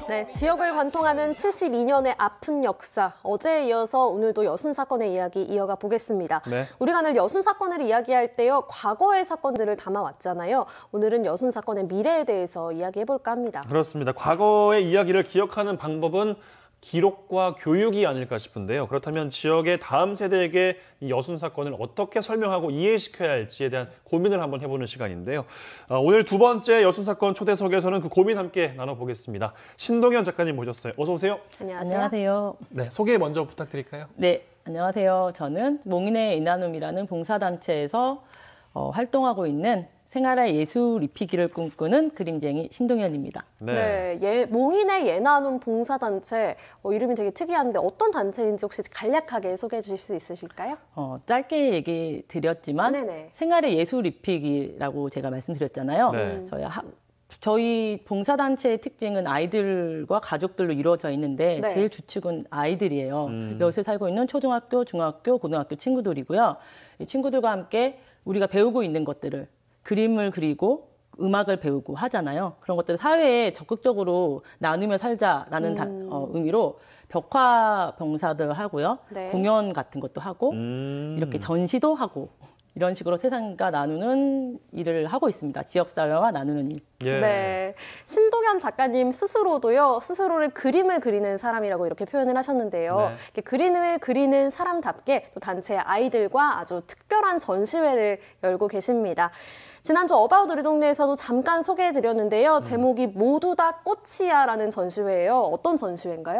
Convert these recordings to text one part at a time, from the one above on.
네, 지역을 관통하는 72년의 아픈 역사. 어제에 이어서 오늘도 여순 사건의 이야기 이어가 보겠습니다. 네. 우리가 늘 여순 사건을 이야기할 때요, 과거의 사건들을 담아왔잖아요. 오늘은 여순 사건의 미래에 대해서 이야기해볼까 합니다. 그렇습니다. 과거의 이야기를 기억하는 방법은 기록과 교육이 아닐까 싶은데요. 그렇다면 지역의 다음 세대에게 이 여순 사건을 어떻게 설명하고 이해시켜야 할지에 대한 고민을 한번 해보는 시간인데요. 오늘 두 번째 여순 사건 초대석에서는 그 고민 함께 나눠보겠습니다. 신동현 작가님 모셨어요. 어서 오세요. 안녕하세요. 네, 소개 먼저 부탁드릴까요? 네, 안녕하세요. 저는 몽인의 이나눔이라는 봉사단체에서 활동하고 있는 생활의 예술 입히기를 꿈꾸는 그림쟁이 신동현입니다. 네, 몽인의 예나눔 봉사단체, 이름이 되게 특이한데 어떤 단체인지 혹시 간략하게 소개해 주실 수 있으실까요? 짧게 얘기 드렸지만 네네. 생활의 예술 입히기라고 제가 말씀드렸잖아요. 네. 저희 봉사단체의 특징은 아이들과 가족들로 이루어져 있는데 네. 제일 주축은 아이들이에요. 여수에 살고 있는 초등학교, 중학교, 고등학교 친구들이고요. 이 친구들과 함께 우리가 배우고 있는 것들을 그림을 그리고 음악을 배우고 하잖아요. 그런 것들을 사회에 적극적으로 나누며 살자라는 의미로 벽화 병사들 하고요. 네. 공연 같은 것도 하고 이렇게 전시도 하고 이런 식으로 세상과 나누는 일을 하고 있습니다. 지역사회와 나누는 일. 예. 네, 신동현 작가님 스스로도요, 스스로를 그림을 그리는 사람이라고 이렇게 표현을 하셨는데요. 네. 이렇게 그림을 그리는 사람답게 또 단체의 아이들과 아주 특별한 전시회를 열고 계십니다. 지난주 어바웃 우리 동네에서도 잠깐 소개해드렸는데요. 제목이 모두 다 꽃이야라는 전시회예요. 어떤 전시회인가요?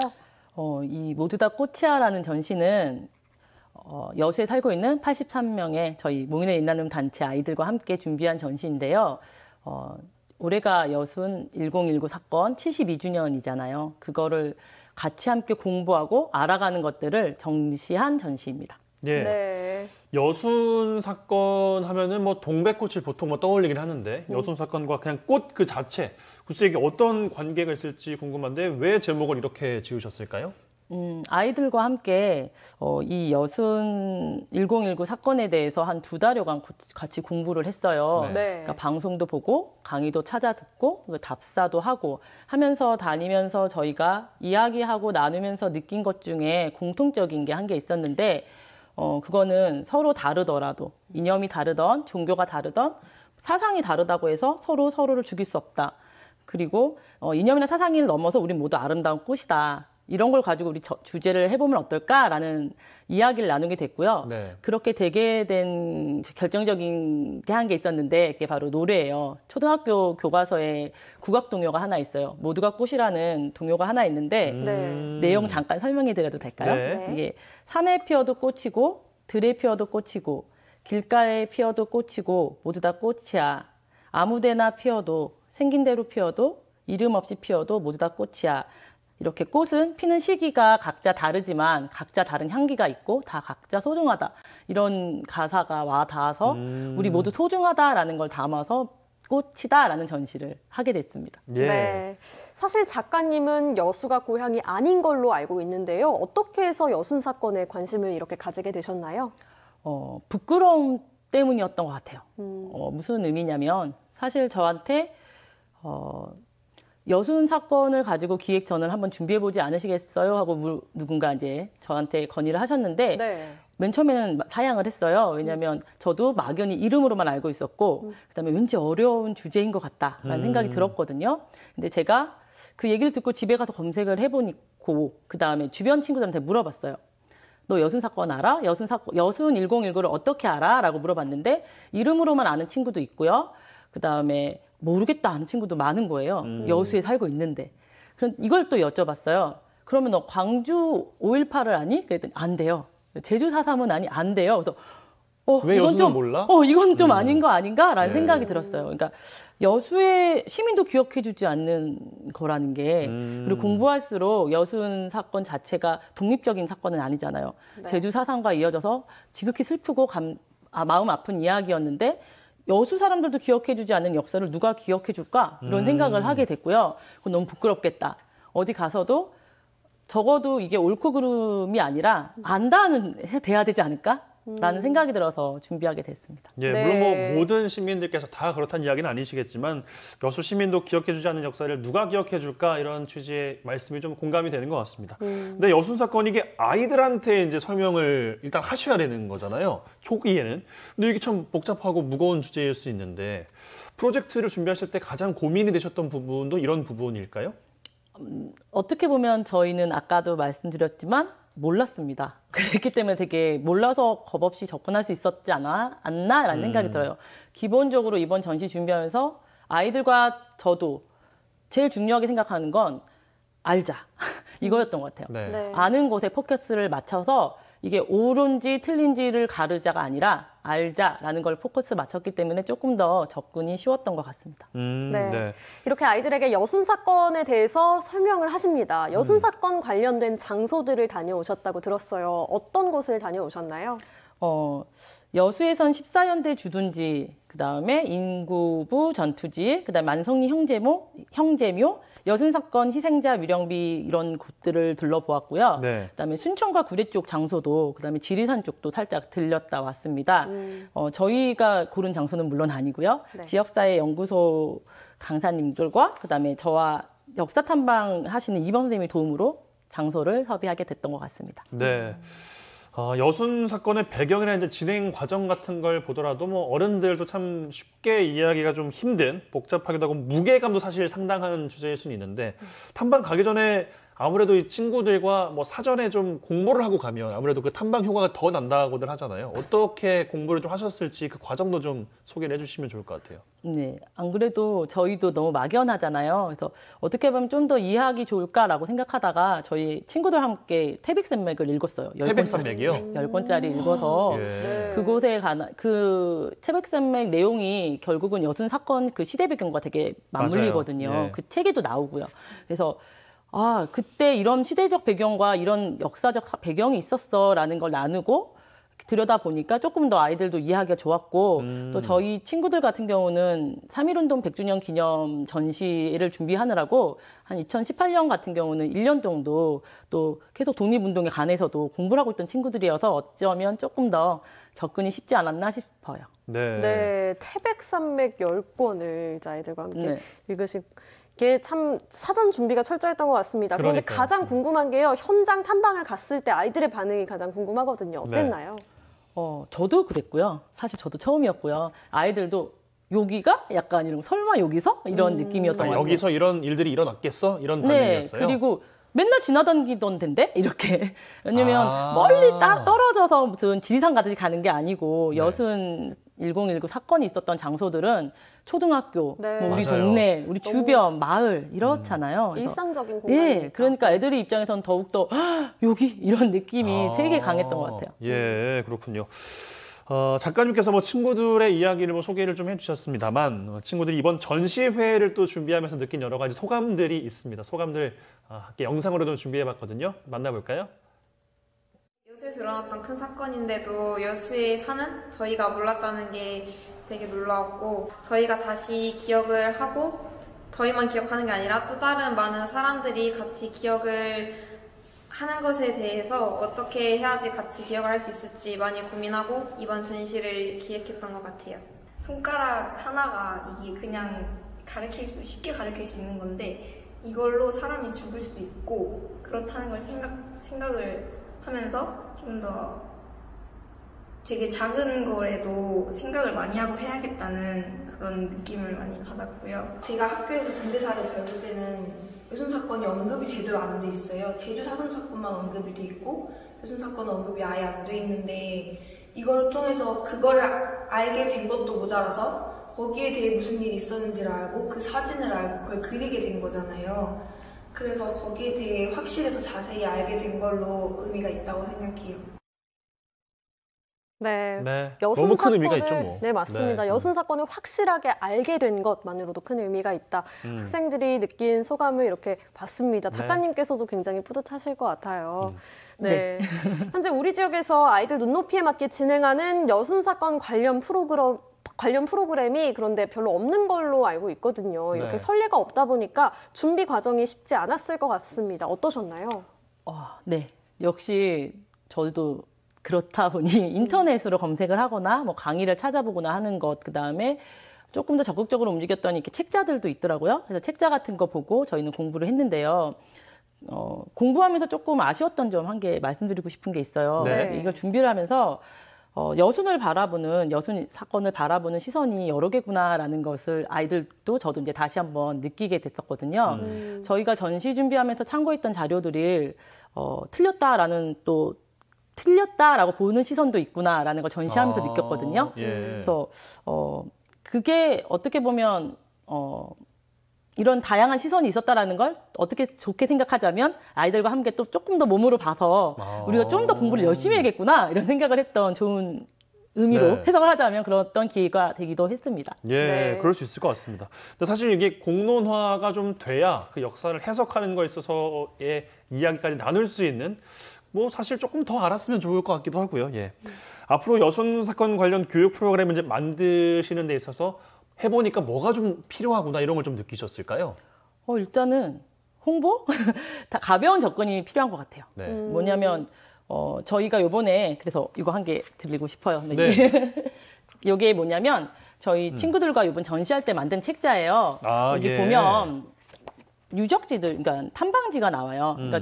이 모두 다 꽃이야라는 전시는 여수에 살고 있는 83명의 저희 몽인의 인나눔 단체 아이들과 함께 준비한 전시인데요. 올해가 여순 1019 사건 72주년이잖아요. 그거를 같이 함께 공부하고 알아가는 것들을 정시한 전시입니다. 예. 네. 여순 사건 하면은 뭐 동백꽃을 보통 떠올리긴 하는데 여순 사건과 그냥 꽃 그 자체 글쎄 이게 어떤 관계가 있을지 궁금한데 왜 제목을 이렇게 지으셨을까요? 아이들과 함께 이 여순 1019 사건에 대해서 한 2달여간 같이 공부를 했어요. 네. 그러니까 방송도 보고 강의도 찾아 듣고 답사도 하고 하면서 다니면서 저희가 이야기하고 나누면서 느낀 것 중에 공통적인 게 한 게 있었는데 그거는 서로 다르더라도 이념이 다르던 종교가 다르던 사상이 다르다고 해서 서로를 죽일 수 없다. 그리고 이념이나 사상을 넘어서 우리 모두 아름다운 꽃이다. 이런 걸 가지고 우리 주제를 해보면 어떨까라는 이야기를 나누게 됐고요. 네. 그렇게 되게 된 결정적인 게 한 게 있었는데 그게 바로 노래예요. 초등학교 교과서에 국악 동요가 하나 있어요. 모두가 꽃이라는 동요가 하나 있는데 내용 잠깐 설명해 드려도 될까요? 네. 이게 산에 피어도 꽃이고 들에 피어도 꽃이고 길가에 피어도 꽃이고 모두 다 꽃이야. 아무데나 피어도 생긴 대로 피어도 이름 없이 피어도 모두 다 꽃이야. 이렇게 꽃은 피는 시기가 각자 다르지만 각자 다른 향기가 있고 다 각자 소중하다. 이런 가사가 와 닿아서 우리 모두 소중하다라는 걸 담아서 꽃이다라는 전시를 하게 됐습니다. 예. 네. 사실 작가님은 여수가 고향이 아닌 걸로 알고 있는데요. 어떻게 해서 여순 사건에 관심을 이렇게 가지게 되셨나요? 부끄러움 때문이었던 것 같아요. 무슨 의미냐면 사실 저한테 여순 사건을 가지고 기획전을 한번 준비해보지 않으시겠어요? 하고 누군가 이제 저한테 건의를 하셨는데 네. 맨 처음에는 사양을 했어요. 왜냐하면 저도 막연히 이름으로만 알고 있었고 그다음에 왠지 어려운 주제인 것 같다라는 생각이 들었거든요. 근데 제가 그 얘기를 듣고 집에 가서 검색을 해보고 그다음에 주변 친구들한테 물어봤어요. 너 여순 사건 알아? 여순 1019를 어떻게 알아? 라고 물어봤는데 이름으로만 아는 친구도 있고요. 그다음에 모르겠다 하는 친구도 많은 거예요. 여수에 살고 있는데. 그럼 이걸 또 여쭤봤어요. 그러면 너 광주 5.18을 아니? 그랬더니 안 돼요. 제주 4.3은 아니? 안 돼요. 그래서 왜 이건 여수는 좀 몰라? 이건 좀 아닌 거 아닌가라는 예. 생각이 들었어요. 그러니까 여수의 시민도 기억해주지 않는 거라는 게 그리고 공부할수록 여순 사건 자체가 독립적인 사건은 아니잖아요. 네. 제주 4.3과 이어져서 지극히 슬프고 마음 아픈 이야기였는데 여수 사람들도 기억해주지 않는 역사를 누가 기억해줄까? 이런 생각을 하게 됐고요. 그건 너무 부끄럽겠다. 어디 가서도 적어도 이게 옳고 그름이 아니라 안다는 돼야 되지 않을까? 라는 생각이 들어서 준비하게 됐습니다. 예, 네. 물론 뭐 모든 시민들께서 다 그렇다는 이야기는 아니시겠지만 여수 시민도 기억해주지 않는 역사를 누가 기억해줄까 이런 취지의 말씀이 좀 공감이 되는 것 같습니다. 근데 여순 사건 이게 아이들한테 이제 설명을 일단 하셔야 되는 거잖아요. 초기에는. 근데 이게 참 복잡하고 무거운 주제일 수 있는데 프로젝트를 준비하실 때 가장 고민이 되셨던 부분도 이런 부분일까요? 어떻게 보면 저희는 아까도 말씀드렸지만 몰랐습니다. 그랬기 때문에 되게 몰라서 겁없이 접근할 수 있었지 않나라는 생각이 들어요. 기본적으로 이번 전시 준비하면서 아이들과 저도 제일 중요하게 생각하는 건 알자 이거였던 것 같아요. 네. 네. 아는 곳에 포커스를 맞춰서 이게 옳은지 틀린지를 가르자가 아니라 알자라는 걸 포커스 맞췄기 때문에 조금 더 접근이 쉬웠던 것 같습니다. 네. 네. 이렇게 아이들에게 여순 사건에 대해서 설명을 하십니다. 여순 사건 관련된 장소들을 다녀오셨다고 들었어요. 어떤 곳을 다녀오셨나요? 여수에선 14연대 주둔지, 그다음에 인구부 전투지, 그다음에 만성리 형제묘, 여순사건 희생자 위령비 이런 곳들을 둘러보았고요. 네. 그다음에 순천과 구례 쪽 장소도, 그다음에 지리산 쪽도 살짝 들렸다 왔습니다. 저희가 고른 장소는 물론 아니고요. 네. 지역사회 연구소 강사님들과 그다음에 저와 역사 탐방 하시는 이범 선생님의 도움으로 장소를 섭외하게 됐던 것 같습니다. 네. 여순 사건의 배경이나 이제 진행 과정 같은 걸 보더라도 뭐 어른들도 참 쉽게 이해하기가 좀 힘든 복잡하기도 하고 무게감도 사실 상당한 주제일 수는 있는데 탐방 가기 전에 아무래도 이 친구들과 뭐 사전에 좀 공부를 하고 가면 아무래도 그 탐방 효과가 더 난다고들 하잖아요. 어떻게 공부를 좀 하셨을지 그 과정도 좀 소개를 해주시면 좋을 것 같아요. 네, 안 그래도 저희도 너무 막연하잖아요. 그래서 어떻게 보면 좀 더 이해하기 좋을까라고 생각하다가 저희 친구들 함께 태백산맥을 읽었어요. 태백산맥이요? 10권짜리 읽어서 예. 그곳에 그 태백산맥 내용이 결국은 여순 사건 그 시대 배경과 되게 맞물리거든요. 맞아요. 예. 그 책에도 나오고요. 그래서 그때 이런 시대적 배경과 이런 역사적 배경이 있었어라는 걸 나누고 들여다보니까 조금 더 아이들도 이해하기가 좋았고 또 저희 친구들 같은 경우는 3.1운동 100주년 기념 전시를 준비하느라고 한 2018년 같은 경우는 1년 정도 또 계속 독립운동에 관해서도 공부를 하고 있던 친구들이어서 어쩌면 조금 더 접근이 쉽지 않았나 싶어요. 네. 네, 태백산맥 10권을 아이들과 함께 네. 읽으신 게 참 사전 준비가 철저했던 것 같습니다. 그런데 그러니까요. 가장 궁금한 게요. 현장 탐방을 갔을 때 아이들의 반응이 가장 궁금하거든요. 어땠나요? 저도 그랬고요. 사실 저도 처음이었고요. 아이들도 여기가 약간 이런 설마 여기서? 이런 느낌이었던 것 같아요. 여기서 이런 일들이 일어났겠어? 이런 네, 반응이었어요? 그리고 맨날 지나다니던 데인데 이렇게 왜냐면 아. 멀리 떨어져서 무슨 지리산 가듯이 가는 게 아니고 네. 여순 1019 사건이 있었던 장소들은 초등학교, 네. 뭐 우리 맞아요. 동네, 우리 주변, 마을 이렇잖아요. 그래서 일상적인 공간이니까. 네, 그러니까 애들의 입장에서는 더욱더 여기 이런 느낌이 되게 강했던 것 같아요. 예, 그렇군요. 작가님께서 뭐 친구들의 이야기를 뭐 소개를 좀 해주셨습니다만 친구들이 이번 전시회를 또 준비하면서 느낀 여러 가지 소감들이 있습니다. 소감들 함께 영상으로도 준비해봤거든요. 만나볼까요? 여수에서 일어났던 큰 사건인데도 여수에 사는 저희가 몰랐다는 게 되게 놀라웠고 저희가 다시 기억을 하고 저희만 기억하는 게 아니라 또 다른 많은 사람들이 같이 기억을 하는 것에 대해서 어떻게 해야지 같이 기억을 할 수 있을지 많이 고민하고 이번 전시를 기획했던 것 같아요. 손가락 하나가 이게 그냥 쉽게 가르칠 수 있는 건데 이걸로 사람이 죽을 수도 있고 그렇다는 걸 생각을 하면서 좀 더 되게 작은 거에도 생각을 많이 하고 해야겠다는 그런 느낌을 많이 받았고요. 제가 학교에서 군대사를 배울 때는 여순 사건이 언급이 제대로 안 돼 있어요. 제주 4.3 사건만 언급이 돼 있고 여순 사건은 언급이 아예 안 돼 있는데 이거를 통해서 그거를 알게 된 것도 모자라서 거기에 대해 무슨 일이 있었는지를 알고 그 사진을 알고 그걸 그리게 된 거잖아요. 그래서 거기에 대해 확실히 더 자세히 알게 된 걸로 의미가 있다고 생각해요. 네. 네. 여순 너무 큰 사건을, 의미가 있죠, 뭐. 네, 맞습니다. 네. 여순 사건을 확실하게 알게 된 것만으로도 큰 의미가 있다. 학생들이 느낀 소감을 이렇게 봤습니다. 작가님께서도 굉장히 뿌듯하실 것 같아요. 네. 현재 우리 지역에서 아이들 눈높이에 맞게 진행하는 여순 사건 관련 프로그램이 그런데 별로 없는 걸로 알고 있거든요. 이렇게 네. 선례가 없다 보니까 준비 과정이 쉽지 않았을 것 같습니다. 어떠셨나요? 네, 역시 저도 그렇다 보니 인터넷으로 검색을 하거나 뭐 강의를 찾아보거나 하는 것, 그다음에 조금 더 적극적으로 움직였더니 이렇게 책자들도 있더라고요. 그래서 책자 같은 거 보고 저희는 공부를 했는데요. 공부하면서 조금 아쉬웠던 점 한 개 말씀드리고 싶은 게 있어요. 네. 이걸 준비를 하면서 여순 사건을 바라보는 시선이 여러 개구나라는 것을 아이들도 저도 이제 다시 한번 느끼게 됐었거든요. 저희가 전시 준비하면서 참고했던 자료들이 틀렸다라고 보는 시선도 있구나라는 걸 전시하면서 느꼈거든요. 예. 그래서 그게 어떻게 보면 이런 다양한 시선이 있었다라는 걸 어떻게 좋게 생각하자면 아이들과 함께 또 조금 더 몸으로 봐서 우리가 좀 더 공부를 열심히 해야겠구나 이런 생각을 했던 좋은 의미로 네. 해석을 하자면 그랬던 기회가 되기도 했습니다. 예, 네. 그럴 수 있을 것 같습니다. 근데 사실 이게 공론화가 좀 돼야 그 역사를 해석하는 거에 있어서의 이야기까지 나눌 수 있는 뭐 사실 조금 더 알았으면 좋을 것 같기도 하고요. 예. 앞으로 여순 사건 관련 교육 프로그램을 이제 만드시는 데 있어서 해보니까 뭐가 좀 필요하구나 이런 걸 좀 느끼셨을까요? 일단은 홍보? 다 가벼운 접근이 필요한 것 같아요. 네. 뭐냐면 저희가 요번에 그래서 이거 한 개 드리고 싶어요. 네. 이게 뭐냐면 저희 친구들과 이번 전시할 때 만든 책자예요. 여기 예. 보면 유적지들, 그러니까 탐방지가 나와요. 그러니까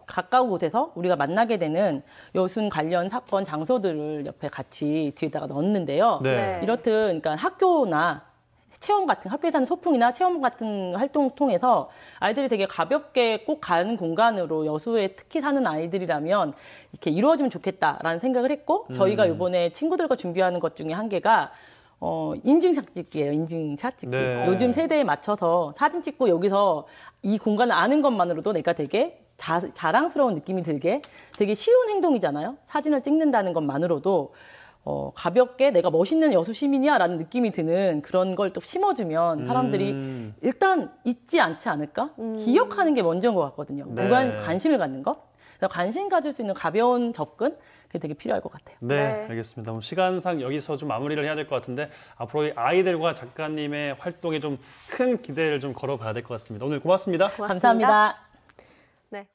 가까운 곳에서 우리가 만나게 되는 여순 관련 사건 장소들을 옆에 같이 뒤에다가 넣었는데요. 네. 이렇듯 그러니까 학교나 체험 같은 학교에서 하는 소풍이나 체험 같은 활동 통해서 아이들이 되게 가볍게 꼭 가는 공간으로 여수에 특히 사는 아이들이라면 이렇게 이루어지면 좋겠다라는 생각을 했고 저희가 이번에 친구들과 준비하는 것 중에 한 개가 인증샷 찍기예요. 인증샷 찍기. 네. 요즘 세대에 맞춰서 사진 찍고 여기서 이 공간을 아는 것만으로도 내가 되게 자랑스러운 느낌이 들게 되게 쉬운 행동이잖아요. 사진을 찍는다는 것만으로도 가볍게 내가 멋있는 여수 시민이야 라는 느낌이 드는 그런 걸 또 심어주면 사람들이 일단 잊지 않지 않을까? 기억하는 게 먼저인 것 같거든요. 네. 누가 관심을 갖는 것. 그래서 관심 가질 수 있는 가벼운 접근 그게 되게 필요할 것 같아요. 네, 네. 알겠습니다. 그럼 시간상 여기서 좀 마무리를 해야 될 것 같은데 앞으로 이 아이들과 작가님의 활동에 좀 큰 기대를 좀 걸어봐야 될 것 같습니다. 오늘 고맙습니다. 고맙습니다. 감사합니다. 네.